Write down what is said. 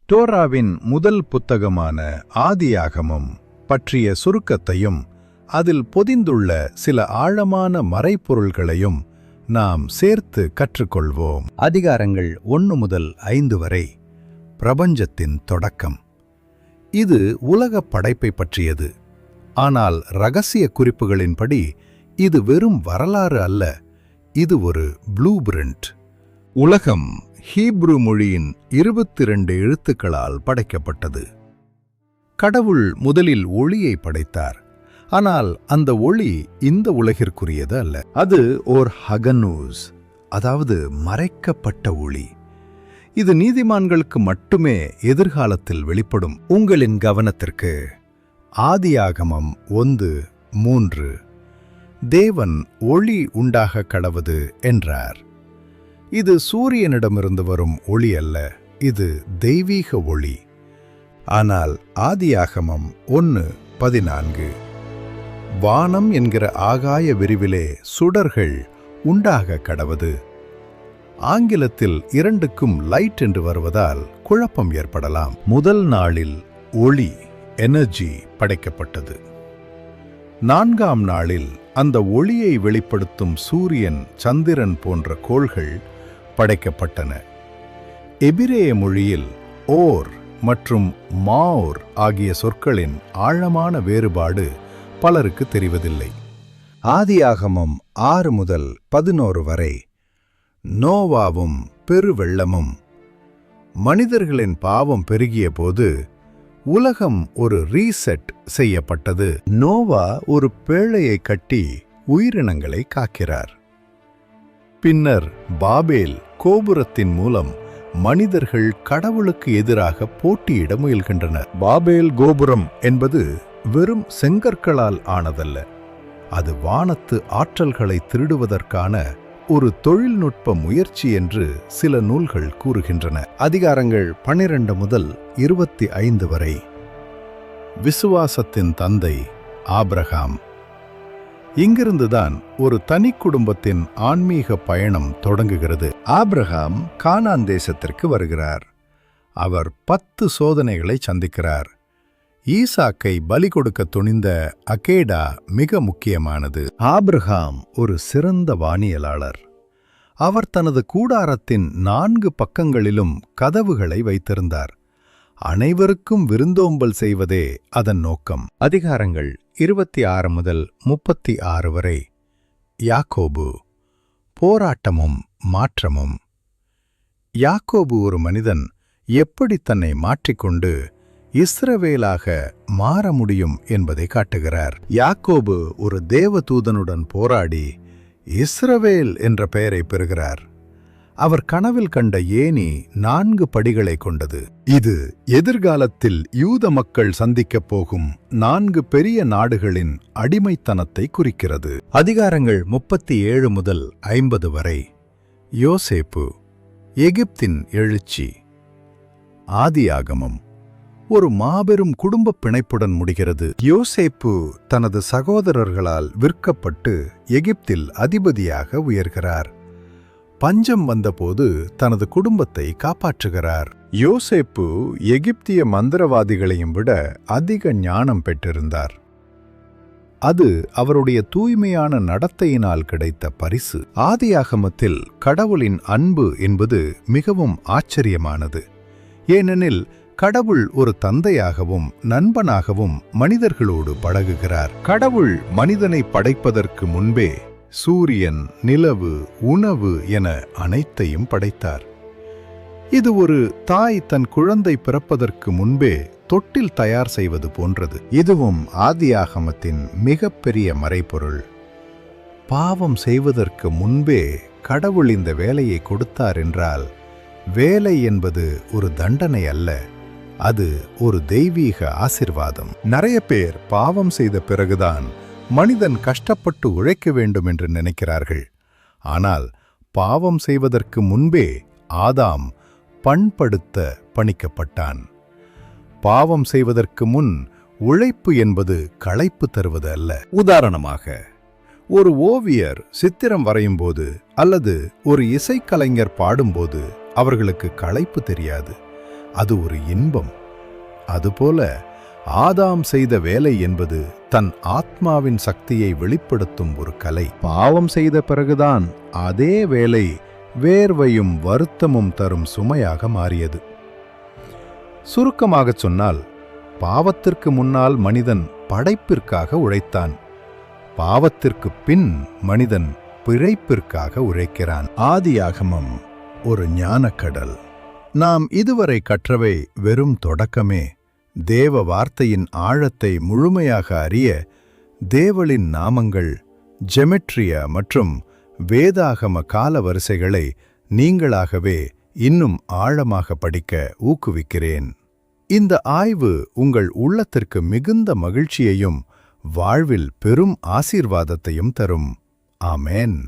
தோராவின் முதல் புத்தகமான ஆதியாகமம் பற்றிய சுருக்கத்தையும் அதில் பொதிந்துள்ள சில ஆழமான மறைப்பொருள்களையும் நாம் சேர்த்து கற்றுக்கொள்வோம். அதிகாரங்கள் 1 முதல் 5 வரை பிரபஞ்சத்தின் தொடக்கம். இது உலகப் படைப்பை பற்றியது. ஆனால் இரகசிய குறிப்புகளின்படி இது வெறும் வரலாறு அல்ல, இது ஒரு ப்ளூ பிரிண்ட். உலகம் ஹீப்ரு மொழியின் 22 எழுத்துக்களால் படைக்கப்பட்டது. கடவுள் முதலில் ஒளியை படைத்தார். ஆனால் அந்த ஒளி இந்த உலகிற்குரியது அல்ல. அது ஓர் ஹகனூஸ், அதாவது மறைக்கப்பட்ட ஒளி. இது நீதிமான்களுக்கு மட்டுமே எதிர்காலத்தில் வெளிப்படும். உங்களின் கவனத்திற்கு ஆதியாகமம் 1:3 தேவன் ஒளி உண்டாக கடவது என்றார். இது சூரியனிடமிருந்து வரும் ஒளி அல்ல, இது தெய்வீக ஒளி. ஆனால் ஆதியாகமம் 1:14 வானம் என்கிற ஆகாய விரிவிலே சுடர்கள் உண்டாக கடவது. ஆங்கிலத்தில் இரண்டுக்கும் லைட் என்று வருவதால் குழப்பம் ஏற்படலாம். முதல் நாளில் ஒளி, எனர்ஜி படைக்கப்பட்டது. 4ஆம் நாளில் அந்த ஒளியை வெளிப்படுத்தும் சூரியன், சந்திரன் போன்ற கோள்கள் படைக்கப்பட்டன. எபிரேய மொழியில் ஓர் மற்றும் மாோர் ஆகிய சொற்களின் ஆழமான வேறுபாடு பலருக்கு தெரிவதில்லை. ஆதியாகமம் 6 முதல் 11 வரை நோவாவும் பெருவெள்ளமும். மனிதர்களின் பாவம் பெருகிய போது உலகம் ஒரு ரீசெட் செய்யப்பட்டது. நோவா ஒரு பேழையை கட்டி உயிரினங்களை காக்கிறார். பின்னர் பாபேல் கோபுரத்தின் மூலம் மனிதர்கள் கடவுளுக்கு எதிராக போட்டியிட முயல்கின்றனர். பாபேல் கோபுரம் என்பது வெறும் செங்கற்களால் ஆனதல்ல, அது வானத்து ஆற்றல்களை திருடுவதற்கான ஒரு தொழில்நுட்ப முயற்சி என்று சில நூல்கள் கூறுகின்றன. அதிகாரங்கள் 12 முதல் 25 வரை விசுவாசத்தின் தந்தை ஆபிரகாம். இங்கிருந்துதான் ஒரு தனி குடும்பத்தின் ஆன்மீக பயணம் தொடங்குகிறது. ஆபிரகாம் கானான் தேசத்திற்கு வருகிறார். அவர் 10 சோதனைகளை சந்திக்கிறார். ஈசாக்கை பலி கொடுக்க துணிந்த அகேடா மிக முக்கியமானது. ஆபிரகாம் ஒரு சிறந்த வானியலாளர். அவர் தனது கூடாரத்தின் 4 பக்கங்களிலும் கதவுகளை வைத்திருந்தார். அனைவருக்கும் விருந்தோம்பல் செய்வதே அதன் நோக்கம். அதிகாரங்கள் 26 முதல் 36 வரை யாக்கோபு, போராட்டமும் மாற்றமும். யாக்கோபு ஒரு மனிதன் எப்படி தன்னை மாற்றிக்கொண்டு இஸ்ரவேலாக மாற முடியும் என்பதை காட்டுகிறார். யாக்கோபு ஒரு தேவதூதனுடன் போராடி இஸ்ரவேல் என்ற பெயரை பெறுகிறார். அவர் கனவில் கண்ட ஏணி 4 படிகளை கொண்டது. இது எதிர்காலத்தில் யூத மக்கள் சந்திக்கப் போகும் 4 பெரிய நாடுகளின் அடிமைத்தனத்தை குறிக்கிறது. அதிகாரங்கள் 37 முதல் 50 வரை யோசேப்பு, எகிப்தின் எழுச்சி. ஆதியாகமம் ஒரு மாபெரும் குடும்ப பிணைப்புடன் முடிகிறது. யோசேப்பு தனது சகோதரர்களால் விற்கப்பட்டு எகிப்தில் அதிபதியாக உயர்கிறார். பஞ்சம் வந்தபோது தனது குடும்பத்தை காப்பாற்றுகிறார். யோசேப்பு எகிப்திய மந்திரவாதிகளையும் விட அதிக ஞானம் பெற்றிருந்தார். அது அவருடைய தூய்மையான நடத்தையினால் கிடைத்த பரிசு. ஆதியாகமத்தில் கடவுளின் அன்பு என்பது மிகவும் ஆச்சரியமானது. ஏனெனில் கடவுள் ஒரு தந்தையாகவும் நண்பனாகவும் மனிதர்களோடு பழகுகிறார். கடவுள் மனிதனை படைப்பதற்கு முன்பே சூரியன், நிலவு, உணவு என அனைத்தையும் படைத்தார். இது ஒரு தாய் தன் குழந்தை பிறப்பதற்கு முன்பே தொட்டில் தயார் செய்வது போன்றது. இதுவும் ஆதியாகமத்தின் மிகப்பெரிய மறைபொருள். பாவம் செய்வதற்கு முன்பே கடவுள் இந்த வேலையை கொடுத்தார் என்றால், வேலை என்பது ஒரு தண்டனை அல்ல, அது ஒரு தெய்வீக ஆசிர்வாதம். நிறைய பேர் பாவம் செய்த பிறகுதான் மனிதன் கஷ்டப்பட்டு உழைக்க வேண்டும் என்று நினைக்கிறார்கள். ஆனால் பாவம் செய்வதற்கு முன்பே ஆதாம் பண்படுத்த பணிக்கப்பட்டான். பாவம் செய்வதற்கு முன் உழைப்பு என்பது களைப்பு தருவது அல்ல. உதாரணமாக, ஒரு ஓவியர் சித்திரம் வரையும்போது அல்லது ஒரு இசைக்கலைஞர் பாடும்போது அவர்களுக்கு களைப்பு தெரியாது. அது ஒரு இன்பம். அதுபோல ஆதாம் செய்த வேலை என்பது தன் ஆத்மாவின் சக்தியை வெளிப்படுத்தும் ஒரு கலை. பாவம் செய்த பிறகுதான் அதே வேலை வேர்வையும் வருத்தமும் தரும் சுமையாக மாறியது. சுருக்கமாகச் சொன்னால், பாவத்திற்கு முன்னால் மனிதன் படைப்பிற்காக உழைத்தான். பாவத்திற்குப் பின் மனிதன் பிழைப்பிற்காக உழைக்கிறான். ஆதியாகமம் ஒரு ஞானக்கடல். நாம் இதுவரை கற்றவை வெறும் தொடக்கமே. தேவ வார்த்தையின் ஆழத்தை முழுமையாக அறிய தேவளின் நாமங்கள், ஜெமெட்ரியா மற்றும் வேதாகம காலவரிசைகளை நீங்களாகவே இன்னும் ஆழமாக படிக்க ஊக்குவிக்கிறேன். இந்த ஆய்வு உங்கள் உள்ளத்திற்கு மிகுந்த மகிழ்ச்சியையும் வாழ்வில் பெரும் ஆசீர்வாதத்தையும் தரும். ஆமென்.